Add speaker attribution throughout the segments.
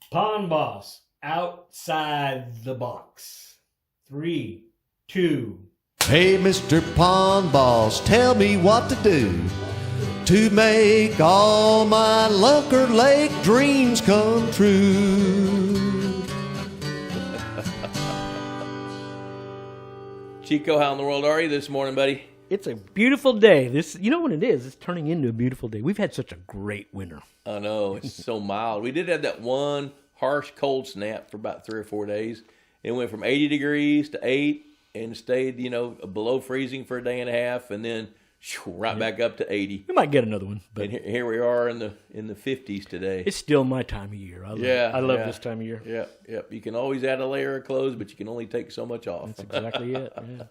Speaker 1: Pond Boss, outside the box. 3, 2.
Speaker 2: Hey, Mr. Pond Boss, tell me what to do to make all my Lunker Lake dreams come true.
Speaker 3: Chico, how in the world are you this morning, buddy?
Speaker 4: It's a beautiful day. You know what it is? It's turning into a beautiful day. We've had such a great winter.
Speaker 3: I know, it's so mild. We did have that one harsh cold snap for about 3 or 4 days. It went from 80 degrees to 8 and stayed, below freezing for a day and a half, and then right back up to 80.
Speaker 4: We might get another one, but
Speaker 3: And here we are in the 50s today.
Speaker 4: it's still my time of year. I love this time of year.
Speaker 3: Yep. You can always add a layer of clothes, but you can only take so much off.
Speaker 4: That's exactly it. Yeah.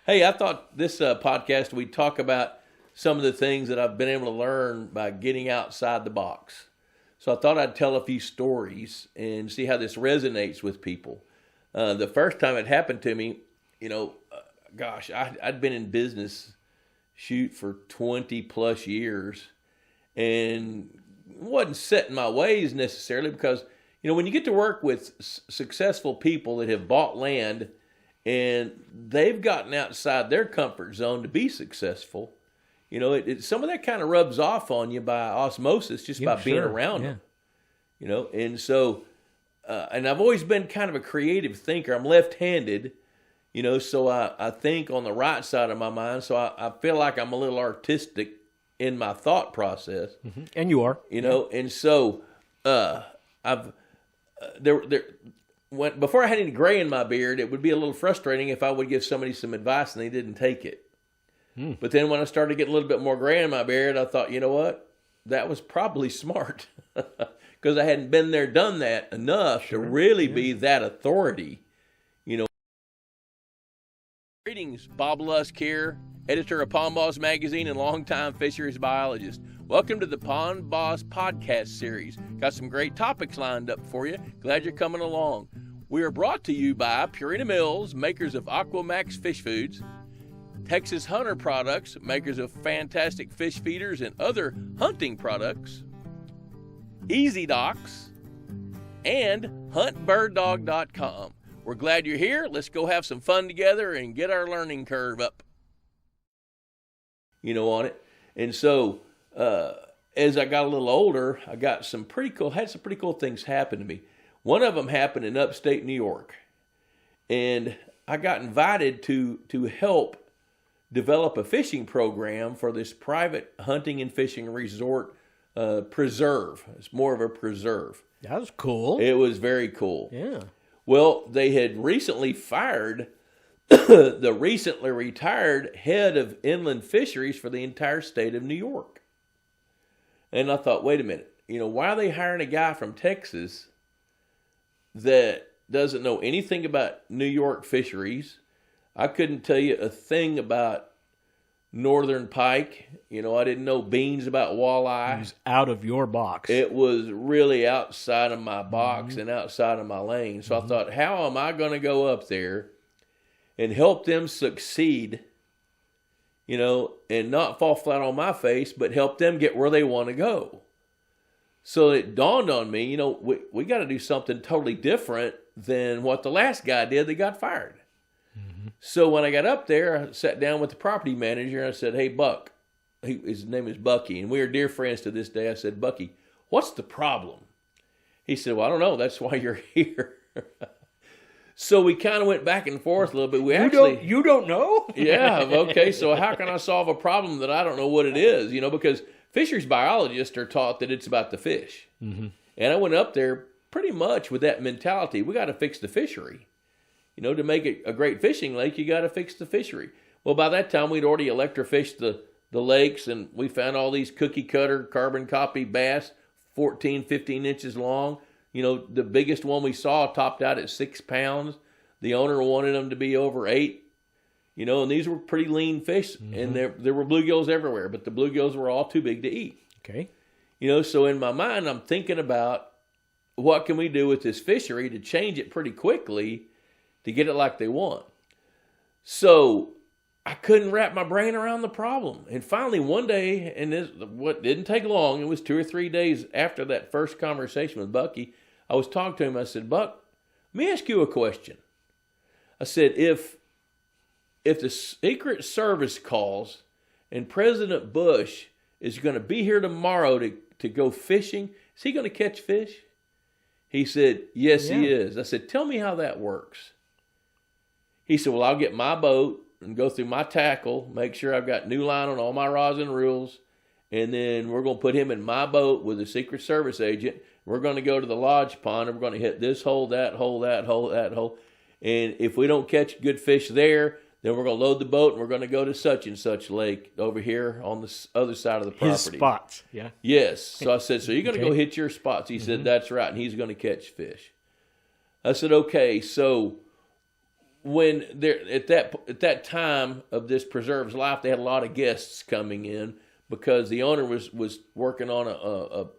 Speaker 3: Hey, I thought this podcast we'd talk about some of the things that I've been able to learn by getting outside the box. So I thought I'd tell a few stories and see how this resonates with people. The first time it happened to me, I'd been in business for 20 plus years and wasn't set in my ways necessarily because, when you get to work with successful people that have bought land and they've gotten outside their comfort zone to be successful, some of that kind of rubs off on you by osmosis just by being around them. And so, and I've always been kind of a creative thinker. I'm left-handed, so I think on the right side of my mind. So I feel like I'm a little artistic in my thought process.
Speaker 4: Mm-hmm. And you are.
Speaker 3: And so before I had any gray in my beard, it would be a little frustrating if I would give somebody some advice and they didn't take it. But then when I started getting a little bit more gray in my beard, I thought, you know what? That was probably smart because I hadn't been there, done that enough to really be that authority. Greetings, Bob Lusk here, editor of Pond Boss Magazine and longtime fisheries biologist. Welcome to the Pond Boss podcast series. Got some great topics lined up for you. Glad you're coming along. We are brought to you by Purina Mills, makers of Aquamax fish foods, Texas Hunter Products, makers of fantastic fish feeders and other hunting products, Easy Docks, and HuntBirdDog.com. We're glad you're here. Let's go have some fun together and get our learning curve up. On it. And so, as I got a little older, I got some pretty cool things happen to me. One of them happened in upstate New York. And I got invited to help develop a fishing program for this private hunting and fishing resort preserve. It's more of a preserve.
Speaker 4: That was cool.
Speaker 3: It was very cool.
Speaker 4: Yeah.
Speaker 3: Well, they had recently fired the recently retired head of inland fisheries for the entire state of New York. And I thought, wait a minute, why are they hiring a guy from Texas that doesn't know anything about New York fisheries? I couldn't tell you a thing about northern pike. I didn't know beans about walleye.
Speaker 4: It was out of your box.
Speaker 3: It was really outside of my box and outside of my lane. So I thought, how am I going to go up there and help them succeed, and not fall flat on my face, but help them get where they want to go? So it dawned on me, we got to do something totally different than what the last guy did that got fired. So when I got up there, I sat down with the property manager and I said, hey, Buck, his name is Bucky, and we are dear friends to this day. I said, Bucky, what's the problem? He said, well, I don't know. That's why you're here. So we kind of went back and forth a little bit.
Speaker 4: You don't know?
Speaker 3: Yeah, okay, so how can I solve a problem that I don't know what it is? Because fisheries biologists are taught that it's about the fish. Mm-hmm. And I went up there pretty much with that mentality. We got to fix the fishery. To make it a great fishing lake, you got to fix the fishery. Well, by that time, we'd already electrofished the lakes, and we found all these cookie cutter, carbon copy bass, 14, 15 inches long. The biggest one we saw topped out at 6 pounds. The owner wanted them to be over 8. And these were pretty lean fish, and there were bluegills everywhere, but the bluegills were all too big to eat.
Speaker 4: Okay.
Speaker 3: So in my mind, I'm thinking about what can we do with this fishery to change it pretty quickly to get it like they want. So I couldn't wrap my brain around the problem. And finally one day, and what didn't take long, it was 2 or 3 days after that first conversation with Bucky, I was talking to him. I said, Buck, let me ask you a question. I said, if the Secret Service calls and President Bush is going to be here tomorrow to go fishing, is he going to catch fish? He said, yes, he is. I said, tell me how that works. He said, well, I'll get my boat and go through my tackle, make sure I've got new line on all my rods and reels, and then we're going to put him in my boat with a Secret Service agent. We're going to go to the lodge pond, and we're going to hit this hole, that hole, that hole, that hole. And if we don't catch good fish there, then we're going to load the boat, and we're going to go to such and such lake over here on the other side of the property.
Speaker 4: His spots, yeah.
Speaker 3: Yes. So I said, so you're going to
Speaker 4: Okay.
Speaker 3: go hit your spots. He said, that's right, and he's going to catch fish. I said, okay, so when there at that time of this preserve's life, they had a lot of guests coming in because the owner was working on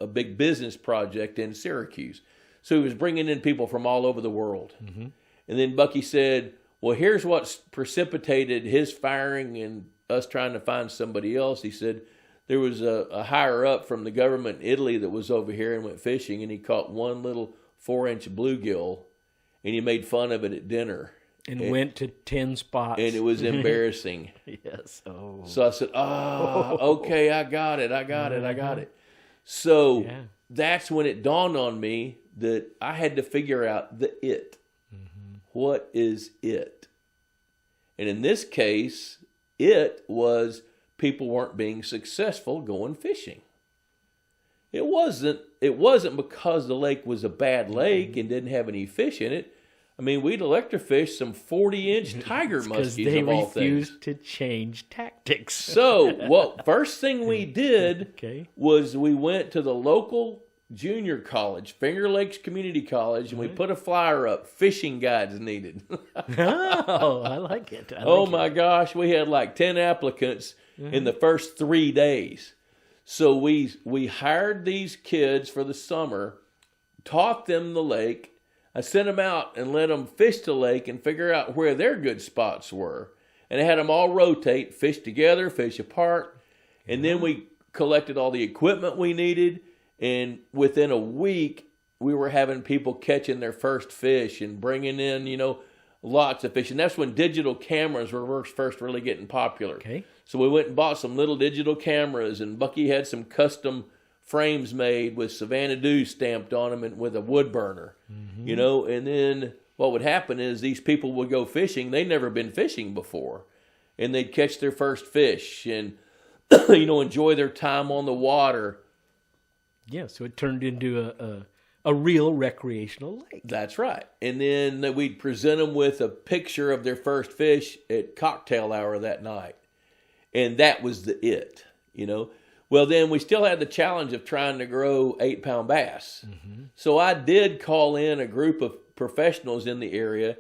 Speaker 3: a big business project in Syracuse. So he was bringing in people from all over the world. Mm-hmm. And then Bucky said, well, here's what's precipitated his firing and us trying to find somebody else. He said there was a higher up from the government in Italy that was over here and went fishing, and he caught one little 4-inch bluegill, and he made fun of it at dinner.
Speaker 4: And went to 10 spots.
Speaker 3: And it was embarrassing.
Speaker 4: Yes. Oh.
Speaker 3: So I said, okay, I got it. So that's when it dawned on me that I had to figure out the it. Mm-hmm. What is it? And in this case, it was people weren't being successful going fishing. It wasn't because the lake was a bad lake and didn't have any fish in it. I mean, we'd electrofish some 40-inch tiger muskies of all things.
Speaker 4: Because they refused to change tactics.
Speaker 3: So, first thing we did
Speaker 4: Okay.
Speaker 3: was we went to the local junior college, Finger Lakes Community College, and we put a flyer up, fishing guides needed.
Speaker 4: Oh, I like it.
Speaker 3: My gosh, we had like 10 applicants in the first 3 days. So we hired these kids for the summer, taught them the lake. I sent them out and let them fish the lake and figure out where their good spots were. And I had them all rotate, fish together, fish apart. And then we collected all the equipment we needed. And within a week, we were having people catching their first fish and bringing in, lots of fish. And that's when digital cameras were first really getting popular.
Speaker 4: Okay.
Speaker 3: So we went and bought some little digital cameras, and Bucky had some custom frames made with Savannah Dew stamped on them and with a wood burner, and then what would happen is these people would go fishing. They'd never been fishing before, and they'd catch their first fish and, enjoy their time on the water.
Speaker 4: Yeah, so it turned into a real recreational lake.
Speaker 3: That's right. And then we'd present them with a picture of their first fish at cocktail hour that night. And that was the it. Well, then we still had the challenge of trying to grow 8-pound bass. Mm-hmm. So I did call in a group of professionals in the area,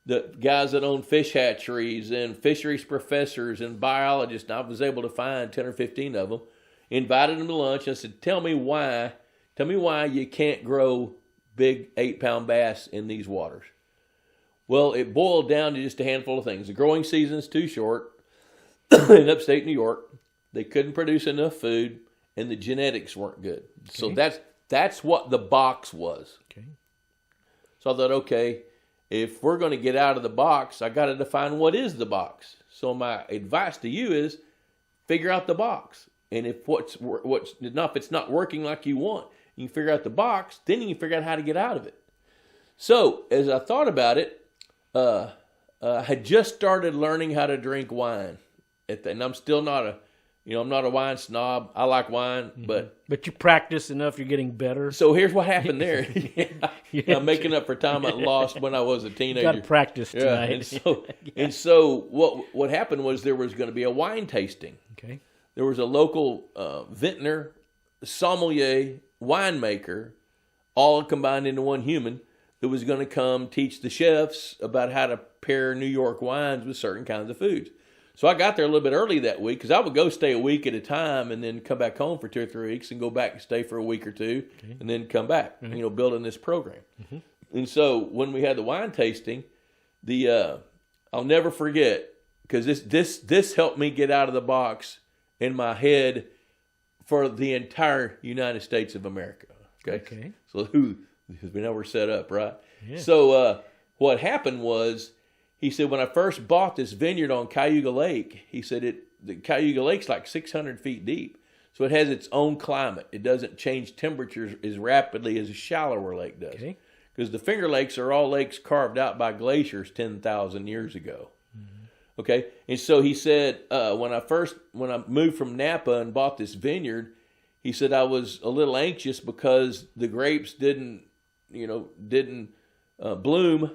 Speaker 3: the guys that own fish hatcheries and fisheries professors and biologists. And I was able to find 10 or 15 of them, invited them to lunch. And I said, tell me why you can't grow big 8-pound bass in these waters. Well, it boiled down to just a handful of things. The growing season's too short in upstate New York. They couldn't produce enough food, and the genetics weren't good. Okay. So that's what the box was.
Speaker 4: Okay.
Speaker 3: So I thought, okay, if we're going to get out of the box, I got to define what is the box. So my advice to you is figure out the box. And if it's not working like you want, you can figure out the box. Then you can figure out how to get out of it. So as I thought about it, I had just started learning how to drink wine, and I'm still not I'm not a wine snob. I like wine, but
Speaker 4: you practice enough, you're getting better.
Speaker 3: So here's what happened there. I'm making up for time I lost when I was a teenager.
Speaker 4: Got to practice tonight.
Speaker 3: And so what happened was there was going to be a wine tasting.
Speaker 4: Okay.
Speaker 3: There was a local vintner, sommelier, winemaker, all combined into one human, that was going to come teach the chefs about how to pair New York wines with certain kinds of foods. So I got there a little bit early that week because I would go stay a week at a time and then come back home for 2 or 3 weeks and go back and stay for a week or two and then come back, building this program. Mm-hmm. And so when we had the wine tasting, I'll never forget, because this helped me get out of the box in my head for the entire United States of America. Okay. So because we know we're set up, right?
Speaker 4: Yeah.
Speaker 3: So what happened was, he said, when I first bought this vineyard on Cayuga Lake, he said the Cayuga Lake's like 600 feet deep. So it has its own climate. It doesn't change temperatures as rapidly as a shallower lake does.
Speaker 4: Okay.
Speaker 3: Because the Finger Lakes are all lakes carved out by glaciers 10,000 years ago. Okay, and so he said, when I moved from Napa and bought this vineyard, he said I was a little anxious because the grapes didn't bloom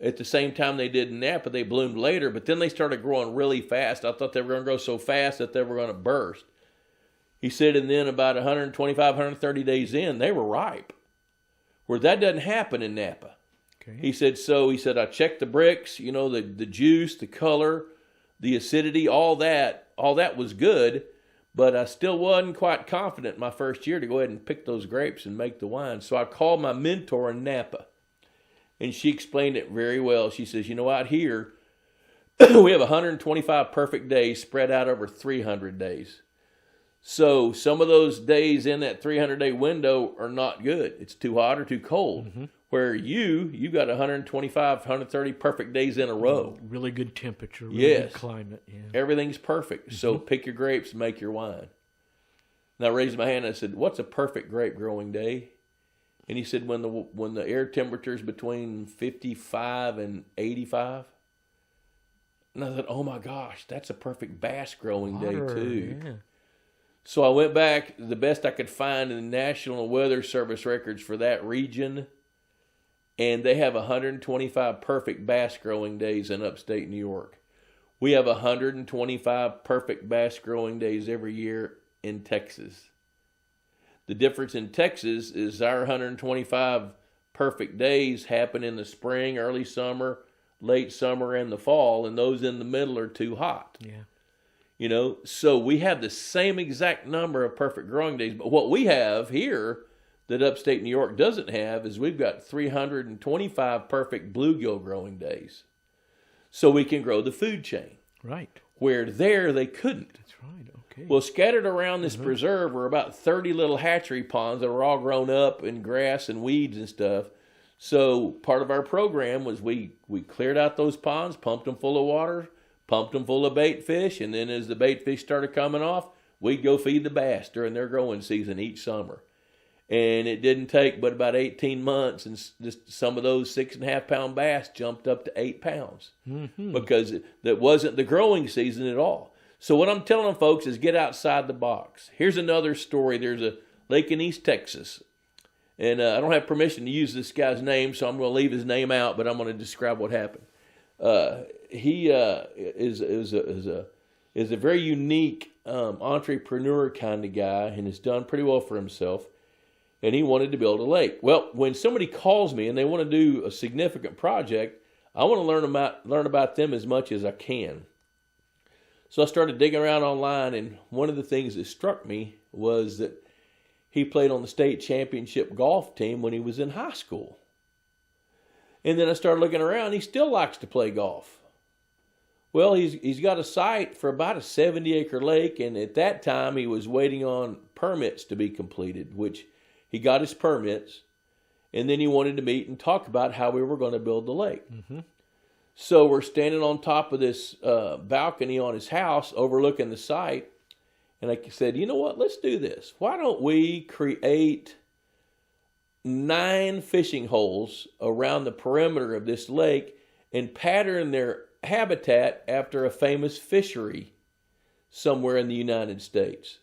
Speaker 3: at the same time they did in Napa. They bloomed later, but then they started growing really fast. I thought they were going to grow so fast that they were going to burst. He said, and then about 125, 130 days in, they were ripe, where that doesn't happen in Napa.
Speaker 4: Okay.
Speaker 3: He said, I checked the bricks, the juice, the color, the acidity, all that was good, but I still wasn't quite confident my first year to go ahead and pick those grapes and make the wine. So I called my mentor in Napa, and she explained it very well. She says, out here, we have 125 perfect days spread out over 300 days. So some of those days in that 300-day window are not good. It's too hot or too cold. Mm-hmm. Where you've got 125, 130 perfect days in a row.
Speaker 4: Really good temperature, really
Speaker 3: yes.
Speaker 4: good climate. Yeah.
Speaker 3: Everything's perfect. Mm-hmm. So pick your grapes and make your wine. And I raised my hand and I said, what's a perfect grape growing day? And he said, when the air temperature is between 55 and 85. And I thought, oh my gosh, that's a perfect bass growing day too.
Speaker 4: Yeah.
Speaker 3: So I went back, the best I could find in the National Weather Service records for that region, and they have 125 perfect bass growing days in upstate New York. We have 125 perfect bass growing days every year in Texas. The difference in Texas is our 125 perfect days happen in the spring, early summer, late summer, and the fall, and those in the middle are too hot.
Speaker 4: Yeah.
Speaker 3: So we have the same exact number of perfect growing days, but what we have here that upstate New York doesn't have is we've got 325 perfect bluegill growing days. So we can grow the food chain.
Speaker 4: Right.
Speaker 3: Where there they couldn't.
Speaker 4: That's right. Okay.
Speaker 3: Well, scattered around this preserve were about 30 little hatchery ponds that were all grown up in grass and weeds and stuff. So part of our program was we cleared out those ponds, pumped them full of water, pumped them full of bait fish, and then as the bait fish started coming off, we'd go feed the bass during their growing season each summer. And it didn't take but about 18 months, and just some of those 6.5 pound bass jumped up to 8 pounds because that wasn't the growing season at all. So what I'm telling them, folks, is get outside the box. Here's another story. There's a lake in East Texas, and I don't have permission to use this guy's name, so I'm going to leave his name out, but I'm going to describe what happened. He is a very unique entrepreneur kind of guy, and has done pretty well for himself. And he wanted to build a lake. Well, when somebody calls me and they want to do a significant project, I want to learn about them as much as I can. So I started digging around online, and one of the things that struck me was that he played on the state championship golf team when he was in high school. And then I started looking around. He still likes to play golf. Well, he's got a site for about a 70-acre lake, and at that time he was waiting on permits to be completed, which he got his permits, and then he wanted to meet and talk about how we were going to build the lake. Mm-hmm. So we're standing on top of this balcony on his house overlooking the site, and I said, you know what, let's do this. Why don't we create 9 fishing holes around the perimeter of this lake and pattern their habitat after a famous fishery somewhere in the United States?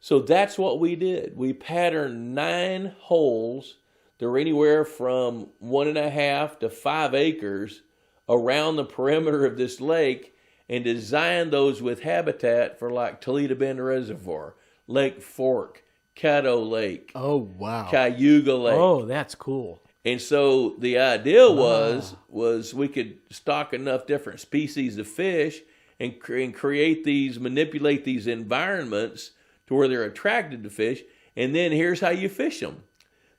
Speaker 3: So that's what we did. We patterned 9 holes. They were anywhere from 1.5 to 5 acres around the perimeter of this lake, and designed those with habitat for like Toledo Bend Reservoir, Lake Fork, Caddo Lake.
Speaker 4: Oh, wow.
Speaker 3: Cayuga Lake.
Speaker 4: Oh, that's cool.
Speaker 3: And so the idea was we could stock enough different species of fish and manipulate these environments to where they're attracted to fish. And then here's how you fish them.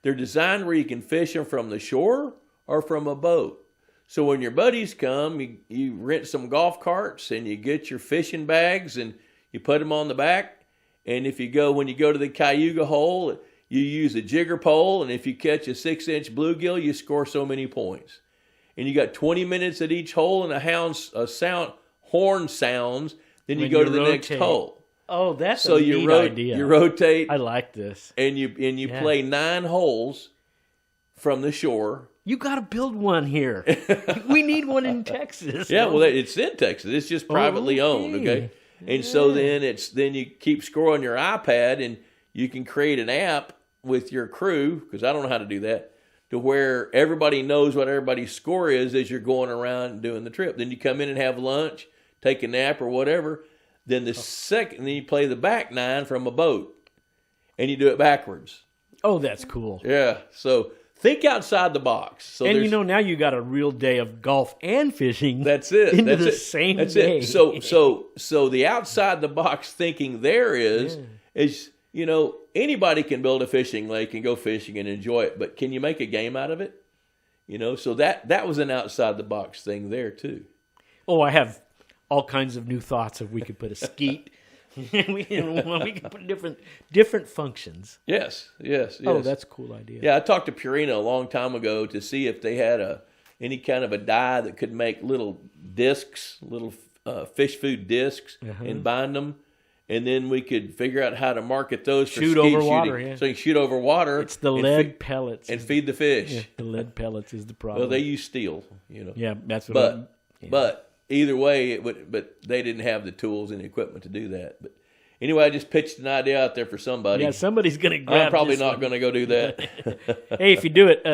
Speaker 3: They're designed where you can fish them from the shore or from a boat. So when your buddies come, you rent some golf carts and you get your fishing bags and you put them on the back. And when you go to the Cayuga hole, you use a jigger pole, and if you catch a 6-inch bluegill, you score so many points. And you got 20 minutes at each hole, and horn sounds. Then you
Speaker 4: When
Speaker 3: go
Speaker 4: you
Speaker 3: to the next
Speaker 4: rotate.
Speaker 3: hole.
Speaker 4: Oh, that's
Speaker 3: So
Speaker 4: a
Speaker 3: you
Speaker 4: neat
Speaker 3: rotate.
Speaker 4: idea.
Speaker 3: You rotate,
Speaker 4: I like this.
Speaker 3: and you
Speaker 4: Yeah.
Speaker 3: play 9 holes from the shore.
Speaker 4: You got to build one here. We need one in Texas.
Speaker 3: Yeah, well, it's in Texas. It's just privately owned. Okay, and so then you keep score on your iPad, and you can create an app with your crew, because I don't know how to do that, to where everybody knows what everybody's score is as you're going around and doing the trip. Then you come in and have lunch, take a nap or whatever. Then then you play the back 9 from a boat, and you do it backwards.
Speaker 4: Oh, that's cool.
Speaker 3: Yeah, so think outside the box. So
Speaker 4: And
Speaker 3: there's-
Speaker 4: now you got a real day of golf and fishing.
Speaker 3: That's it.
Speaker 4: Into
Speaker 3: That's
Speaker 4: the
Speaker 3: it.
Speaker 4: same
Speaker 3: That's
Speaker 4: day.
Speaker 3: it. So the outside the box thinking there is anybody can build a fishing lake and go fishing and enjoy it, but can you make a game out of it? So that was an outside the box thing there too.
Speaker 4: Oh, I have all kinds of new thoughts if we could put a skeet. we can put different functions.
Speaker 3: Yes.
Speaker 4: Oh, that's a cool idea.
Speaker 3: Yeah, I talked to Purina a long time ago to see if they had any kind of a dye that could make little discs, little fish food discs, and bind them. And then we could figure out how to market those for
Speaker 4: Shoot
Speaker 3: skeet
Speaker 4: over
Speaker 3: shooting.
Speaker 4: water, yeah.
Speaker 3: So you can shoot over water.
Speaker 4: It's the
Speaker 3: and
Speaker 4: lead pellets.
Speaker 3: and feed the fish.
Speaker 4: Yeah, the lead pellets is the problem.
Speaker 3: Well, they use steel,
Speaker 4: Yeah, that's what
Speaker 3: But either way, but they didn't have the tools and the equipment to do that. But anyway, I just pitched an idea out there for somebody.
Speaker 4: Yeah, somebody's going to grab
Speaker 3: I'm probably
Speaker 4: this
Speaker 3: not
Speaker 4: one.
Speaker 3: going to go do that.
Speaker 4: Hey, if you do it,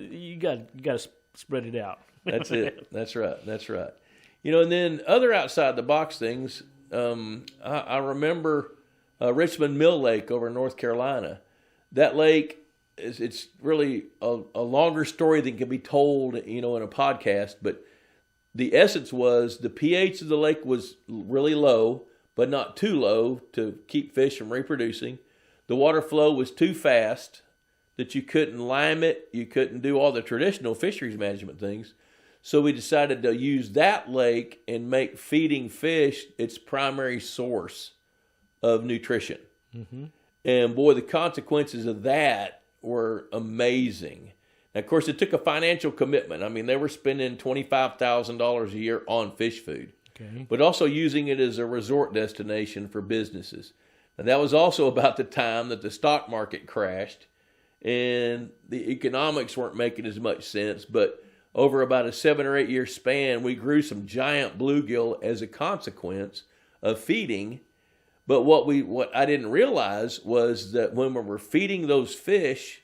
Speaker 4: you got to spread it out.
Speaker 3: That's it. That's right. And then other outside the box things. I remember Richmond Mill Lake over in North Carolina. That lake it's really a longer story than can be told, in a podcast. But the essence was the pH of the lake was really low, but not too low to keep fish from reproducing. The water flow was too fast that you couldn't lime it. You couldn't do all the traditional fisheries management things. So we decided to use that lake and make feeding fish its primary source of nutrition. Mm-hmm. And boy, the consequences of that were amazing. Now, of course, it took a financial commitment. I mean, they were spending $25,000 a year on fish food, but also using it as a resort destination for businesses. And that was also about the time that the stock market crashed and the economics weren't making as much sense. But over about a 7 or 8 year span, we grew some giant bluegill as a consequence of feeding. But what I didn't realize was that when we were feeding those fish,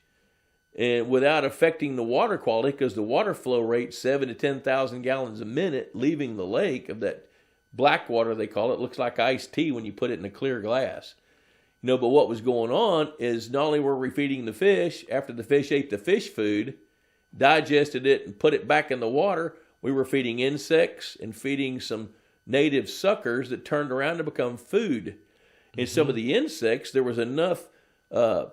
Speaker 3: and without affecting the water quality, because the water flow rate 7,000 to 10,000 gallons a minute leaving the lake of that black water they call it, looks like iced tea when you put it in a clear glass. But what was going on is not only were we feeding the fish, after the fish ate the fish food, digested it and put it back in the water, we were feeding insects and feeding some native suckers that turned around to become food. And some of the insects, there was enough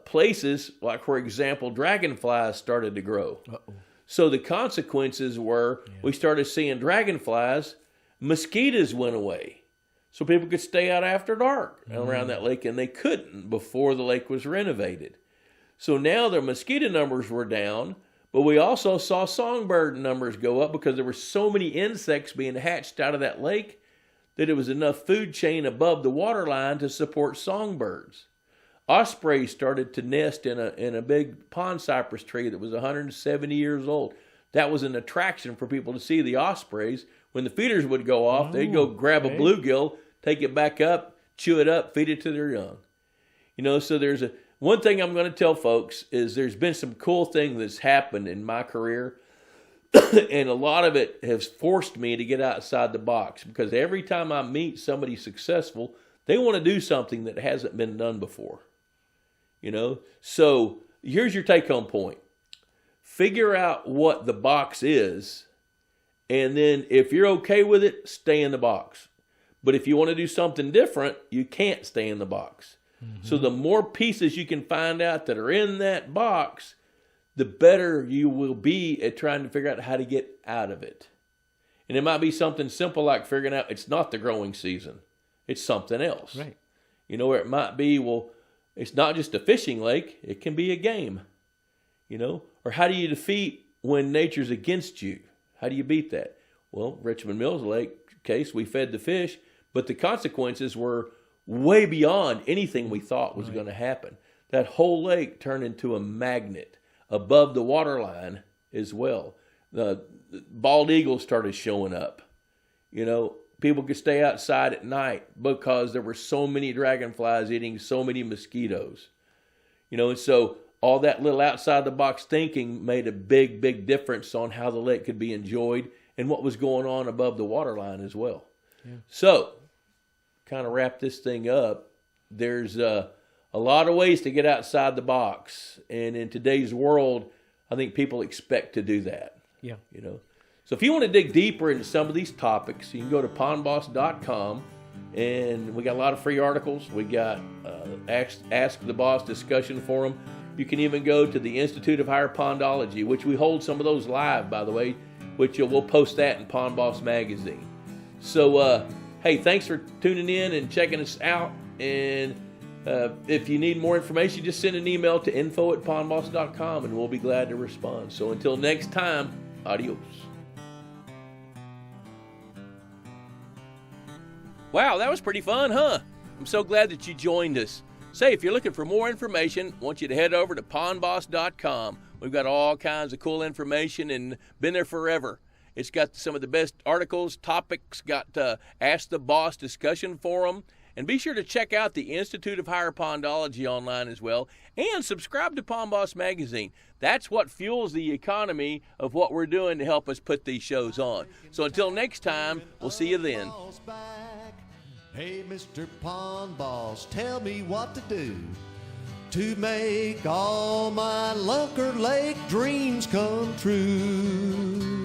Speaker 3: places, like for example, dragonflies started to grow. Uh-oh. So the consequences were we started seeing dragonflies, mosquitoes went away. So people could stay out after dark around that lake, and they couldn't before the lake was renovated. So now their mosquito numbers were down, but we also saw songbird numbers go up because there were so many insects being hatched out of that lake that it was enough food chain above the water line to support songbirds. Ospreys started to nest in a big pond cypress tree that was 170 years old. That was an attraction for people to see the ospreys. When the feeders would go off, they'd go grab a bluegill, take it back up, chew it up, feed it to their young. So there's one thing I'm going to tell folks is there's been some cool thing that's happened in my career, and a lot of it has forced me to get outside the box, because every time I meet somebody successful, they want to do something that hasn't been done before. So here's your take-home point. Figure out what the box is, and then if you're okay with it, stay in the box. But if you want to do something different, you can't stay in the box. Mm-hmm. So the more pieces you can find out that are in that box, the better you will be at trying to figure out how to get out of it. And it might be something simple like figuring out it's not the growing season. It's something else.
Speaker 4: Right.
Speaker 3: Where it might be, well, It's not just a fishing lake, it can be a game, Or how do you defeat when nature's against you? How do you beat that? Well, Richmond Mills Lake case, we fed the fish, but the consequences were way beyond anything we thought was going to happen. That whole lake turned into a magnet above the waterline as well. The bald eagles started showing up. People could stay outside at night because there were so many dragonflies eating so many mosquitoes. And so all that little outside the box thinking made a big, big difference on how the lake could be enjoyed and what was going on above the waterline as well. Yeah. So, kind of wrap this thing up, there's a lot of ways to get outside the box. And in today's world, I think people expect to do that.
Speaker 4: Yeah.
Speaker 3: So if you want to dig deeper into some of these topics, you can go to pondboss.com, and we got a lot of free articles. We got Ask the Boss discussion forum. You can even go to the Institute of Higher Pondology, which we hold some of those live, by the way, which we'll post that in Pond Boss Magazine. So, hey, thanks for tuning in and checking us out. And if you need more information, just send an email to info@pondboss.com, and we'll be glad to respond. So until next time, adios. Wow, that was pretty fun, huh? I'm so glad that you joined us. Say, if you're looking for more information, I want you to head over to pondboss.com. We've got all kinds of cool information and been there forever. It's got some of the best articles, topics, got Ask the Boss discussion forum. And be sure to check out the Institute of Higher Pondology online as well. And subscribe to Pond Boss Magazine. That's what fuels the economy of what we're doing to help us put these shows on. So until next time, we'll see you then.
Speaker 2: Hey, Mr. Pond Boss, tell me what to do to make all my Lunker Lake dreams come true.